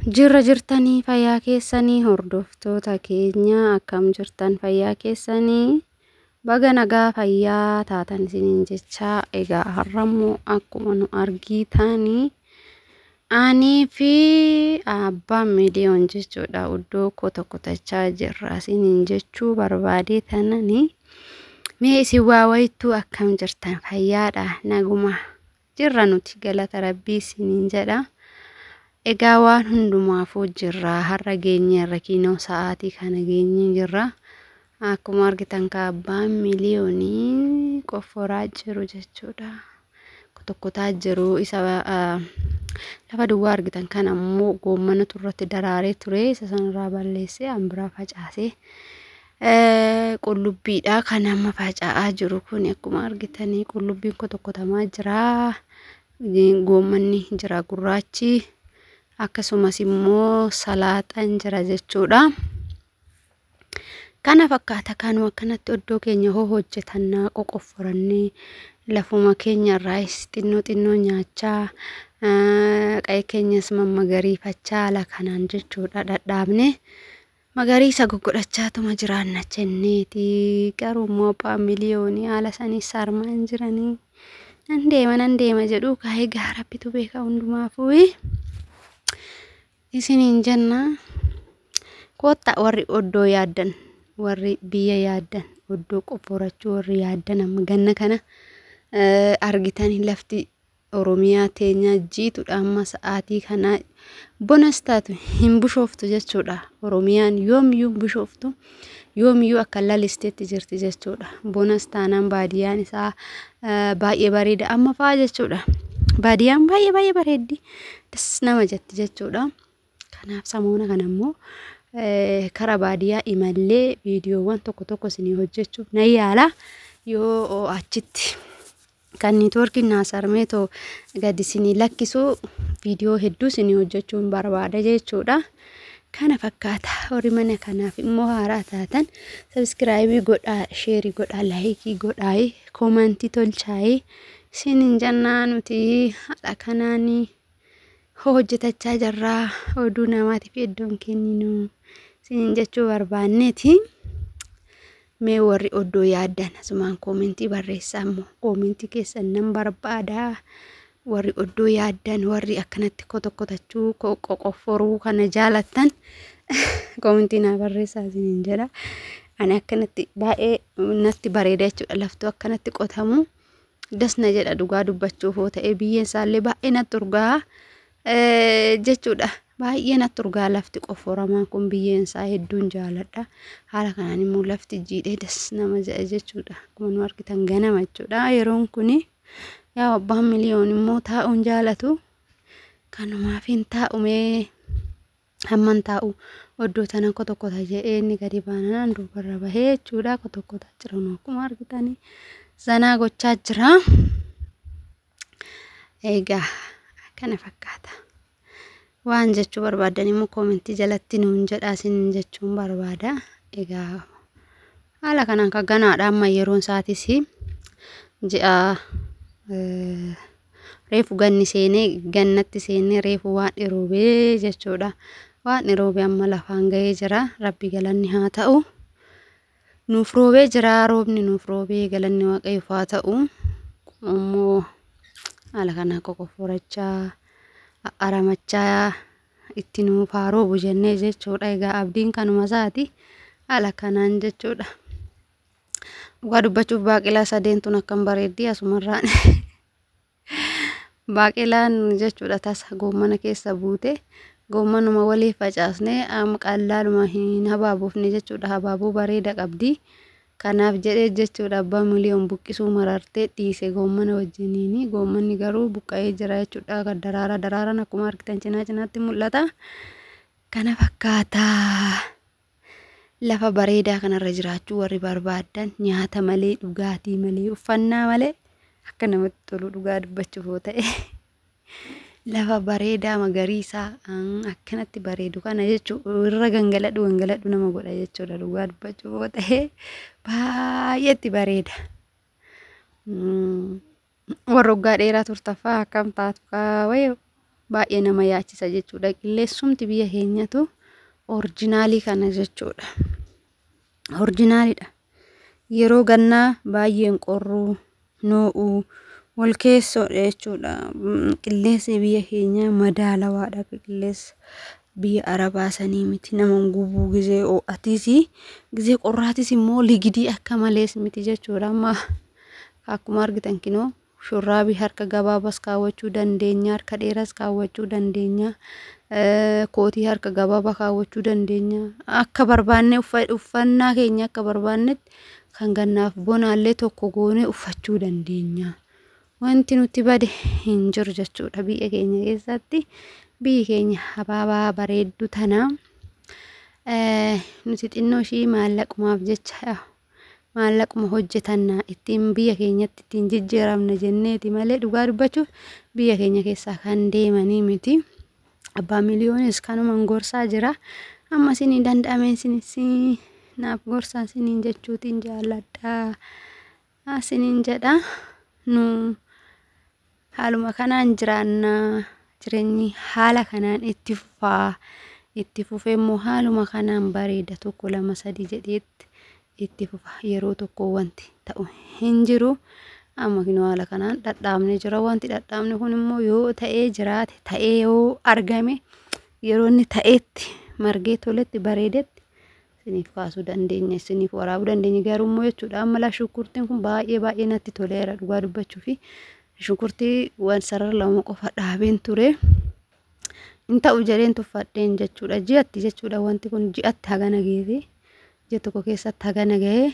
Jirra jirtanii fayyaa keessanii hordoftoota keenya akkam jirtan fayyaa keessanii baga nagaa fayyaa taatan isiniin jechaa egaa har'ammoo akkuma nu argitanii ani fi abbaan miiliyoon jechuudha iddoo kotachaa jirra isiniin jechuu barbaade tanani mee isin waa wayittuu akkam jirtan fayyaadha naguma jirra nuti galata rabbii isiniin jedha. Egaa waan hundumaafuu jirra har'a geenye rakinoo sa'aatii kana geenye jirra akkuma argitan ka abbaan miiliyoonii qofforaa jiru jechuudha kotokkotaa jiru isa lafa duwwaa argitan kana ammoo goommana turratti daraaree ture isa sanarraa balleessee ambiraa facaasee qullubbiidha kan amma faca'aa jiru kun akkuma argitanii qullubbiin kotokkotamaa jira goommanni jira gurraachi akkasumas immoo salaaxaan jira jechuudha. Kana fakkaata kanuma akkanatti iddoo keenya hojjetannaa qoqqofforannee lafuma keenya irraa xinnoo nyaachaa qe'ee keenyas mammagariifachaa ala kanaan jechuudha dhadhaabne magariisa goggodhachaatuma jiraanna jenneeti garuu immoo abbaan miiliyoonii haala sanii sarmaan jiranii nan deema jedhu kaa'ee gaarabbitu beeka hundumaafuu. Isiniin jenna kotta warri oddoo yaaddan warri biyya yaaddan oddoo qofforachuu warri yaaddan amma ganna kana argitanii lafti Oromiyaa teenya jiitudha amma sa'aatii kana bonas taatu hin bushooftu jechuudha. Oromiyaan yoomiyyuu bushooftu yoomiyyuu akka lalisteetti jirti jechuudha. Bonas taanaan baadiyaan isaa baay'ee bareeda amma faa jechuudha. Baadiyaan baay'ee bareeddi das nama jetti jechuudha. Kanaaf samoona kanammoo karaa baadiyaa imallee viidiyoowwan tokko isinii hojjechuuf nan yaala yoo achitti kan neetworkiin naasarmee too gadi isinii lakkisu viidiyoo hedduu isinii hojjechuun barbaada jechuudha. Kana fakkaata warri mana kanaaf immoo haaraa taatan sabiskiraayibii godhaa sheerii godhaa laayikii godhaa koomantii tolchaa isiniin jennaa nuti haala kanaanii hojjetachaa jirraa oduu namaatiif iddoon kenninu isiniin jechuu barbaanneeti. Mee warri oddoo yaaddan asumaan koomentii barreessaa immoo koomentii keessan nan barbaada warri oddoo yaaddan warri akkanatti kotokkotachuu qoqqofforuu kana jaalattan koomentii naa barreessaa isiniin jedha. Ani akkanatti baay'ee natti bareeda jechuudha laftu akkanatti qotamu dasna jedha dhugaa dubbachuuf yoo ta'e biyyeen isaallee baay'ee natti urgaa jechuudha. Baay'ee natti urgaa lafti qofforamaan kun biyyeen isaa hedduun jaaladha. Haala kanaan immoo lafti jiidhee das nama jedha jechuudha. Akkuma nu argitan ganama jechuudha. Yeroon kuni yaa abbaan miiliyoon immoo taa'uun jaalatu kanumaaf hin taa'umee hamman taa'u oddoo tana kotokkota jedhee inni gadi baanaan duubarra bahee jechuudha. Kotokkotaa jiran akkuma argitanii zanaa gochaa jira. Egaa kana fakkaata. Waan jechuu barbaadan immoo koomentii jalatti nuun jedhaa isiniin jechuun barbaada. Egaa haala kanaan ka ganaadha amma yeroon saatis ji'a reefu ganni seenee gannatti seenee reefu waan dhiroobee jechuudha. Waan dhiroobee amma lafaan ga'ee jira rabbi galanni haa ta'u. Nuuf roobee jira roobni nuuf roobee galanni waaqayyoof haa ta'u. Ammoo haala kanaa qoqqofforachaa aramachaa itti nuuf haa roobu jennee jechuudha. Egaa abdiin kanuma isaati haala kanaan jechuudha. Dhugaa dubbachuuf baaqelaa sadeentun akkam bareeddii asumarraan baaqelaan jechuudha tasa goommana keessa buute goommanuma waliif facaasnee qallaaluma hin habaabuufne jechuudha. Habaabuu bareeda qabdi. Kanaaf jedhee jechuudha abbaan miiliyoon buqqisuu marartee dhiise goommana wajjiniini. Goommanni garuu buqqa'ee jira jechuudha. Kan daraaran akkuma argitan cinaatti mul'ata. Kana fakkaata. Lafa bareedaa kanarra jiraachuu warri barbaadan nyaata malee dhugaatii malee uffannaa malee akka namatti tolu dhugaa dubbachuuf yoo ta'e lafa bareedaa magariisaa akkanatti bareedu kana jechuudha. Irra gangaladhu nama godha jechuudha dhugaa dubbachuuf yoo ta'e baay'eetti bareeda. Warra waggaa dheeraa turtaffaa akkam taatu wayi baay'ee nama yaachisa jechuudha. Qilleensumti biyya keenyatu orjinaalii kana jechuudha. Orjinaaliidha. Yeroo gannaa baay'een qorruu noo'uu wal keessoodha jechuudha. Qilleensi biyya keenya madaalawaadha. Qilleensi biyya Arabaa sanii miti nama gubuu gizee ho'atiisi gizee qorraatis immoo ligidii akka malees miti jechuudha. Amma akkuma argitan kinoo shurraabii harka gabaabas kaawwachuu dandeenya, harka dheeras kaawwachuu dandeenya, kootii harka gabaabaa kaawwachuu dandeenya. Akka barbaanne uffannaa keenya akka barbaannetti kan gannaaf bonaallee tokko goone uffachuu dandeenya. Wanti nuti bade hin jiru jechuudha biyya keenya keessatti. Biyyi keenya habaabaa bareeddu tana nuti xinnoo ishii maallaqumaaf jecha maallaquma hojjetannaa ittiin biyya keenyatti ittiin jijjiiramna jenneeti malee dhugaa dubbachuuf biyya keenya keessaa kan deemanii miti. Abbaa miliyoonis kanumaan gorsaa jira. Amma isin danda'ameen isin naaf gorsaa isiniin jechuutiin jaalladha. Isiniin jedha nu haaluma kanaan jiraanna. Jireenyi haala kanaan itti fufee immoo haaluma kanaan bareeda tokko lama sadii jedheetti itti fufa. Yeroo tokko wanti ta'u hin jiru. Amma kinoo haala kanaan dhadhaabne jira. Wanti dhadhaabne kun immoo yoo ta'ee jiraate ta'ee yoo argame yeroo inni ta'eetti margee toletti bareedetti isiniif kaasuu dandeenya, isiniif waraabuu dandeenya. Garuu immoo jechuudha amma shunkurtiin kun baay'ee natti toleera dhugaa dubbachuufi. Shunkurtii waan sarara lama qofa dhaabeen ture. In ta'u jedheen tuffadheen jechuudha. Ji'atti jechuudha wanti kun ji'atti hagana geesse. Ji'a tokko keessatti hagana ga'ee